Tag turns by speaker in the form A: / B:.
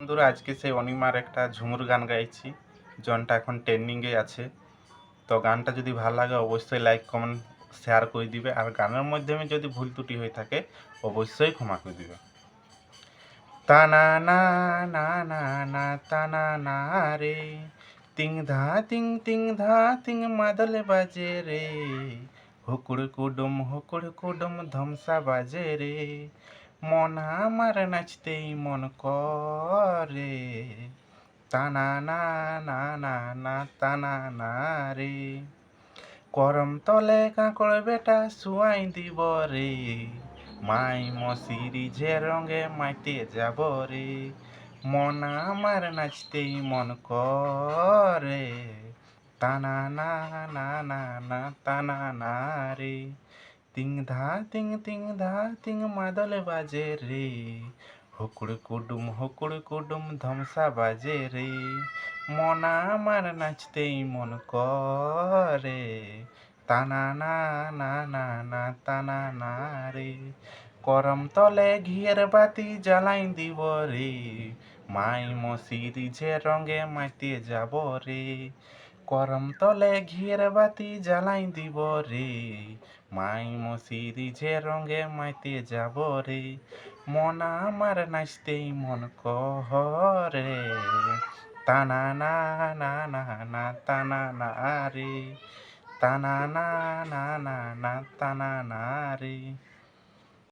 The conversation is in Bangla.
A: বন্ধুরা, আজকে সেই অনিমার একটা ঝুমুর গান গাইছি, জনটা এখন ট্রেন্ডিংয়ে আছে। তো গানটা যদি ভালো লাগে অবশ্যই লাইক কমেন্ট শেয়ার করে দিবে, আর গানের মাধ্যমে যদি ভুল ত্রুটি হয়ে থাকে অবশ্যই ক্ষমা করে দিবে। তানা না না না না তানা না রে, তিং ধা তিং ধা তিং মাদল বাজে রে, হুকুড় কুডুম ধমসা বাজে রে, মন আমার নাচতেই মন করে, তানা না না না না তানা না রে, করম তলে কাঁকড় বেটা শুয়াই দিব রে, মাই মশিরি যে রঙে মাইতে যাব রে, মন আমার নাচতেই মন করে, তানা না না না না তানা না রে, তিং ধা তিং মাদল বাজে রে, হুকুড় কুডুম ধমসা বাজে রে, মন আমার নাচতেই মন করে, তানা না না না না তানা না রে, করম তলে ঘিয়ের বাতি জ্বালাই দিব রে, মাই মশিরি যে রঙে মাইতে যাব রে, করম তলে ঘিয়ের বাতি জ্বালাই দিব রে, মাই মশিরি যে রঙে মাইতে যাব রে, মন আমার নাচতেই মন করে, তানা না না না না তানা না রে, তানা না না না না তানা না রে।